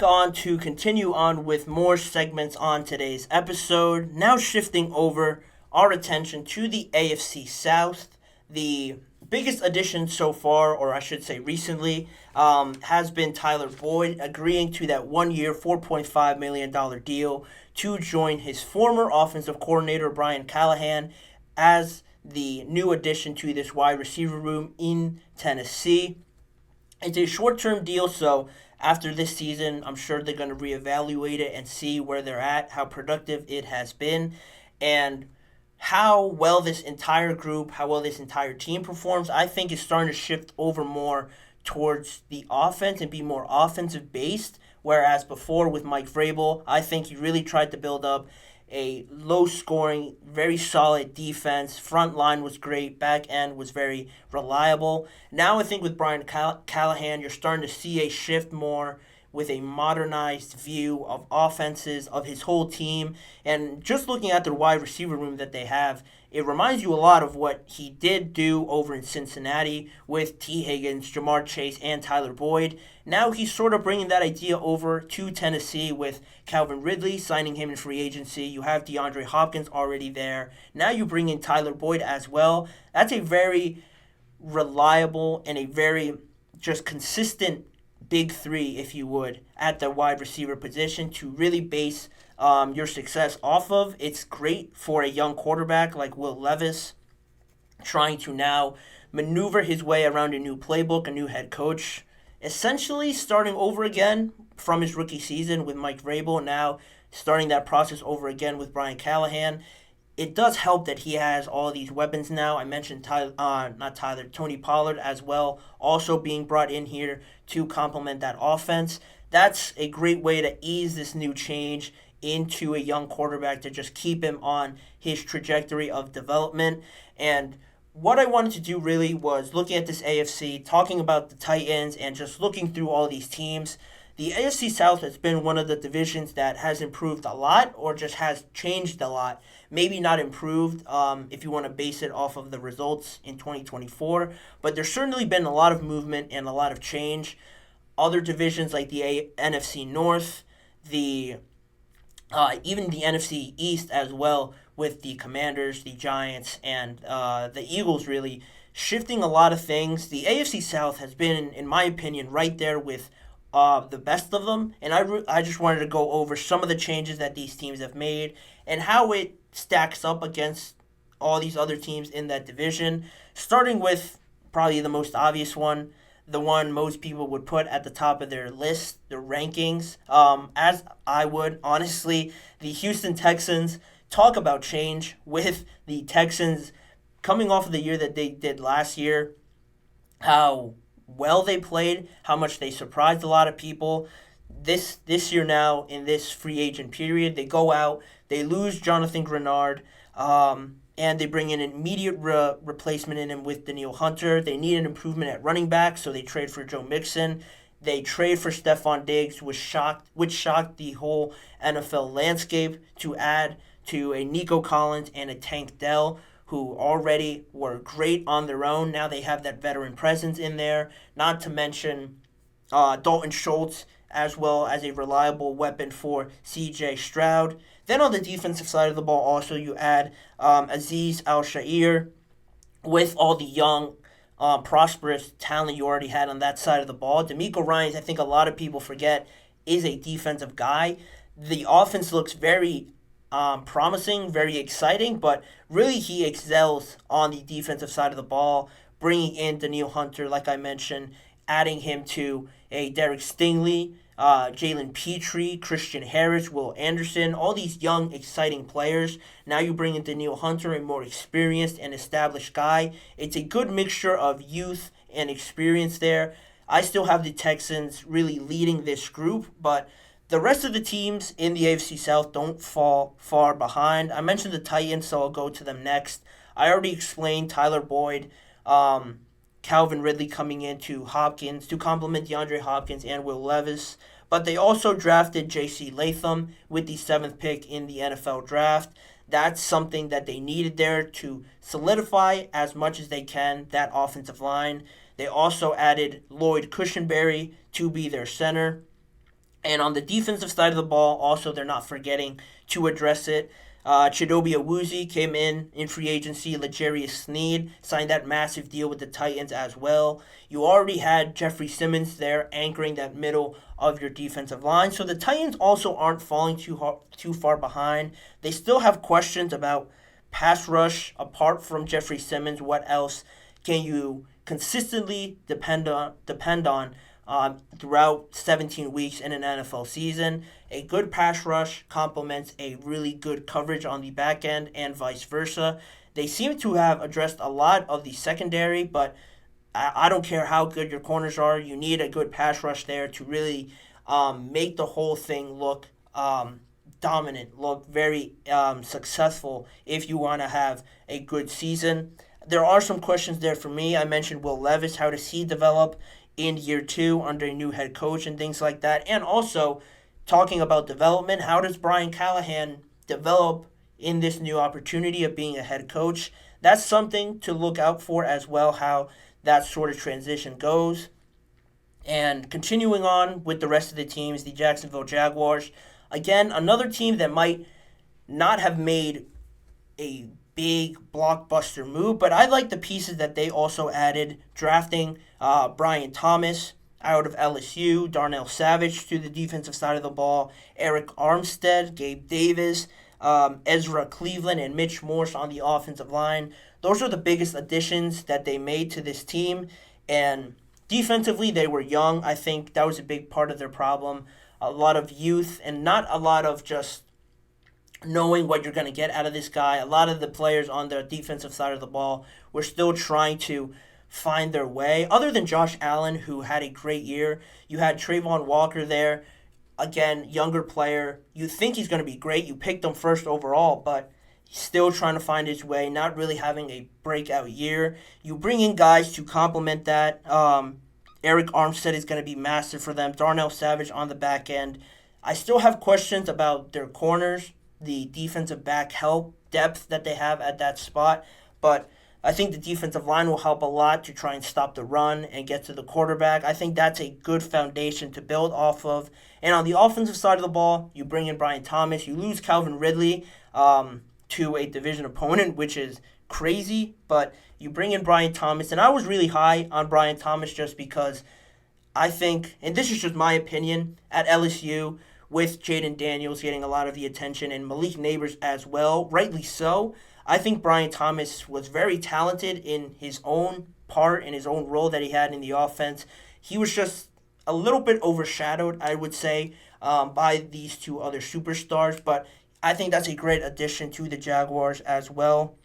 On to continue on with more segments on today's episode. Now shifting over our attention to the AFC South. The biggest addition so far, or I should say recently, has been Tyler Boyd agreeing to that 1 year, $4.5 million deal to join his former offensive coordinator, Brian Callahan, as the new addition to this wide receiver room in Tennessee. It's a short term deal, so after this season, I'm sure they're going to reevaluate it and see where they're at, how productive it has been, and how well this entire group, how well this entire team performs. I think is starting to shift over more towards the offense and be more offensive based. Whereas before with Mike Vrabel, I think he really tried to build up a low scoring, very solid defense. Front line was great. Back end was very reliable. Now I think with Brian Callahan, you're starting to see a shift more with a modernized view of offenses, of his whole team. And just looking at their wide receiver room that they have, it reminds you a lot of what he did do over in Cincinnati with T. Higgins, Jamar Chase, and Tyler Boyd. Now he's sort of bringing that idea over to Tennessee with Calvin Ridley, signing him in free agency. You have DeAndre Hopkins already there. Now you bring in Tyler Boyd as well. That's a very reliable and a very just consistent big three, if you would, at the wide receiver position to really base your success off of. It's great for a young quarterback like Will Levis trying to now maneuver his way around a new playbook, a new head coach, essentially starting over again from his rookie season with Mike Vrabel, now starting that process over again with Brian Callahan. It does help that he has all these weapons now. I mentioned Tony Pollard as well, also being brought in here to complement that offense. That's a great way to ease this new change into a young quarterback to just keep him on his trajectory of development. And what I wanted to do really was looking at this AFC, talking about the Titans, and just looking through all these teams. The AFC South has been one of the divisions that has improved a lot or just has changed a lot. Maybe not improved if you want to base it off of the results in 2024, but there's certainly been a lot of movement and a lot of change. Other divisions like the NFC North, the even the NFC East as well, with the Commanders, the Giants, and the Eagles really shifting a lot of things. The AFC South has been, in my opinion, right there with the best of them, and I just wanted to go over some of the changes that these teams have made and how it stacks up against all these other teams in that division, starting with probably the most obvious one, the one most people would put at the top of their list, their rankings, as I would. Honestly, the Houston Texans. Talk about change with the Texans coming off of the year that they did last year, how well they played, how much they surprised a lot of people. This year now, in this free agent period, they go out, they lose Jonathan Grenard, and they bring in an immediate replacement in him with Danielle Hunter. They need an improvement at running back, so they trade for Joe Mixon. They trade for Stephon Diggs, which shocked the whole NFL landscape, to add to a Nico Collins and a Tank Dell, who already were great on their own. Now they have that veteran presence in there, not to mention Dalton Schultz, as well as a reliable weapon for C.J. Stroud. Then on the defensive side of the ball, also you add Azeez Al-Shaair with all the young, prosperous talent you already had on that side of the ball. DeMeco Ryans, I think a lot of people forget, is a defensive guy. The offense looks very promising, very exciting, but really he excels on the defensive side of the ball, bringing in Danielle Hunter, like I mentioned, adding him to a Derek Stingley, Jalen Petrie, Christian Harris, Will Anderson, all these young, exciting players. Now you bring in Danielle Hunter, a more experienced and established guy. It's a good mixture of youth and experience there. I still have the Texans really leading this group, but the rest of the teams in the AFC South don't fall far behind. I mentioned the Titans, so I'll go to them next. I already explained Tyler Boyd, Calvin Ridley coming in to Hopkins to complement DeAndre Hopkins and Will Levis. But they also drafted J.C. Latham with the 7th pick in the NFL draft. That's something that they needed there to solidify as much as they can that offensive line. They also added Lloyd Cushenberry to be their center. And on the defensive side of the ball, also, they're not forgetting to address it. Chidobe Awuzie came in free agency. L'Jarius Sneed signed that massive deal with the Titans as well. You already had Jeffrey Simmons there anchoring that middle of your defensive line. So the Titans also aren't falling too far behind. They still have questions about pass rush apart from Jeffrey Simmons. What else can you consistently depend on throughout 17 weeks in an NFL season? A good pass rush complements a really good coverage on the back end and vice versa. They seem to have addressed a lot of the secondary, but I don't care how good your corners are. You need a good pass rush there to really make the whole thing look dominant, look very successful if you want to have a good season. There are some questions there for me. I mentioned Will Levis. How does he develop in year 2 under a new head coach and things like that? And also, talking about development, how does Brian Callahan develop in this new opportunity of being a head coach? That's something to look out for as well, how that sort of transition goes. And continuing on with the rest of the teams, the Jacksonville Jaguars, again, another team that might not have made a big blockbuster move, but I like the pieces that they also added, drafting Brian Thomas out of LSU, Darnell Savage to the defensive side of the ball, Eric Armstead, Gabe Davis, Ezra Cleveland, and Mitch Morse on the offensive line. Those are the biggest additions that they made to this team, and defensively, they were young. I think that was a big part of their problem. A lot of youth and not a lot of just knowing what you're going to get out of this guy. A lot of the players on the defensive side of the ball were still trying to find their way. Other than Josh Allen, who had a great year, you had Trayvon Walker there. Again, younger player. You think he's going to be great. You picked him first overall, but he's still trying to find his way, not really having a breakout year. You bring in guys to complement that. Eric Armstead is going to be massive for them. Darnell Savage on the back end. I still have questions about their corners, the defensive back help, depth that they have at that spot, but I think the defensive line will help a lot to try and stop the run and get to the quarterback. I think that's a good foundation to build off of. And on the offensive side of the ball, you bring in Brian Thomas. You lose Calvin Ridley to a division opponent, which is crazy, but you bring in Brian Thomas. And I was really high on Brian Thomas just because I think, and this is just my opinion, at LSU, with Jaden Daniels getting a lot of the attention and Malik Neighbors as well, rightly so, I think Brian Thomas was very talented in his own part, in his own role that he had in the offense. He was just a little bit overshadowed, I would say, by these two other superstars, but I think that's a great addition to the Jaguars as well.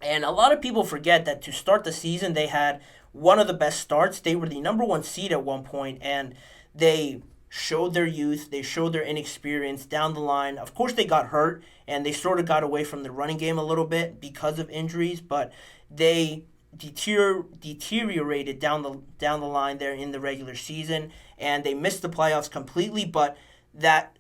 And a lot of people forget that to start the season, they had one of the best starts. They were the number 1 seed at one point, and they showed their youth, they showed their inexperience down the line. Of course, they got hurt, and they sort of got away from the running game a little bit because of injuries, but they deteriorated down the line there in the regular season, and they missed the playoffs completely, but that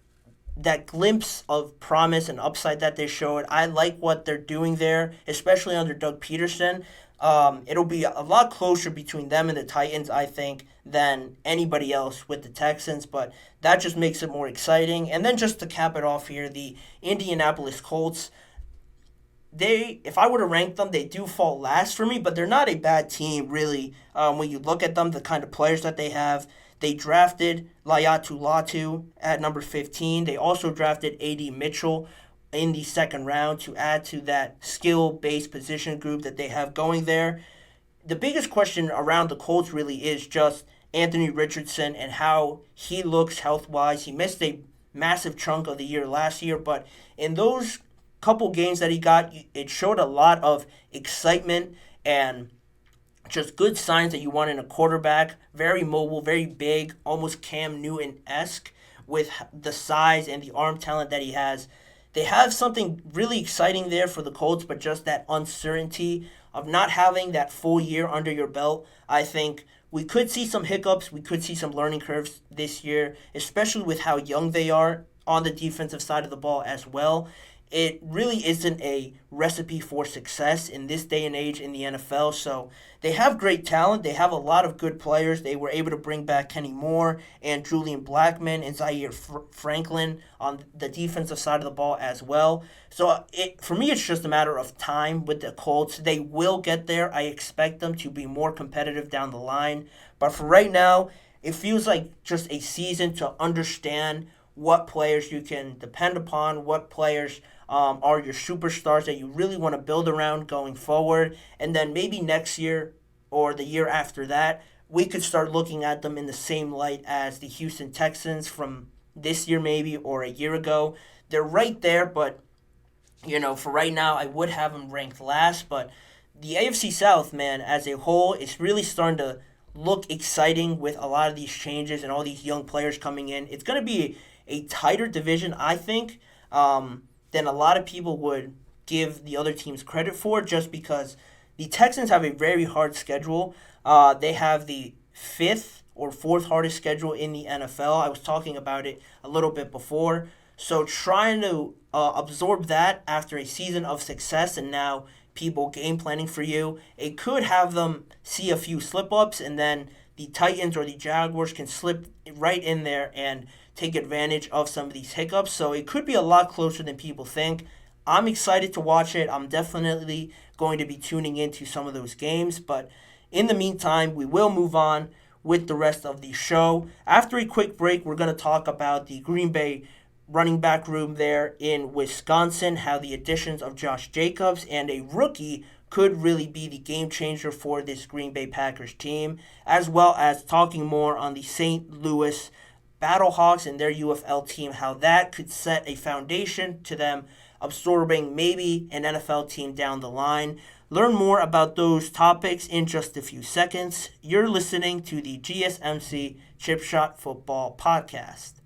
glimpse of promise and upside that they showed, I like what they're doing there, especially under Doug Peterson. It'll be a lot closer between them and the Titans, I think, than anybody else with the Texans, but that just makes it more exciting. And then just to cap it off here, the Indianapolis Colts, if I were to rank them, they do fall last for me, but they're not a bad team, really, when you look at them, the kind of players that they have. They drafted Layatu Latu at number 15. They also drafted A.D. Mitchell in the second round to add to that skill-based position group that they have going there. The biggest question around the Colts really is just Anthony Richardson and how he looks health-wise. He missed a massive chunk of the year last year, but in those couple games that he got, it showed a lot of excitement and just good signs that you want in a quarterback. Very mobile, very big, almost Cam Newton-esque with the size and the arm talent that he has. They have something really exciting there for the Colts, but just that uncertainty of not having that full year under your belt. I think we could see some hiccups. We could see some learning curves this year, especially with how young they are on the defensive side of the ball as well. it really isn't a recipe for success in this day and age in the NFL. So they have great talent. They have a lot of good players. They were able to bring back Kenny Moore and Julian Blackmon and Zaire Franklin on the defensive side of the ball as well. So for me, it's just a matter of time with the Colts. They will get there. I expect them to be more competitive down the line. But for right now, it feels like just a season to understand what players you can depend upon, what players are your superstars that you really want to build around going forward. And then maybe next year or the year after that, we could start looking at them in the same light as the Houston Texans from this year maybe or a year ago. They're right there, but, for right now, I would have them ranked last. But the AFC South, man, as a whole, is really starting to look exciting with a lot of these changes and all these young players coming in. It's going to be a tighter division, I think, than a lot of people would give the other teams credit for, just because the Texans have a very hard schedule. They have the fifth or fourth hardest schedule in the NFL. I was talking about it a little bit before. So trying to absorb that after a season of success and now people game planning for you, it could have them see a few slip-ups, and then the Titans or the Jaguars can slip right in there and take advantage of some of these hiccups. So it could be a lot closer than people think. I'm excited to watch it. I'm definitely going to be tuning into some of those games. But in the meantime, we will move on with the rest of the show. After a quick break, we're going to talk about the Green Bay running back room there in Wisconsin, how the additions of Josh Jacobs and a rookie could really be the game changer for this Green Bay Packers team, as well as talking more on the St. Louis Battlehawks and their UFL team, how that could set a foundation to them absorbing maybe an NFL team down the line. Learn more about those topics in just a few seconds. You're listening to the GSMC Chip Shot Football Podcast.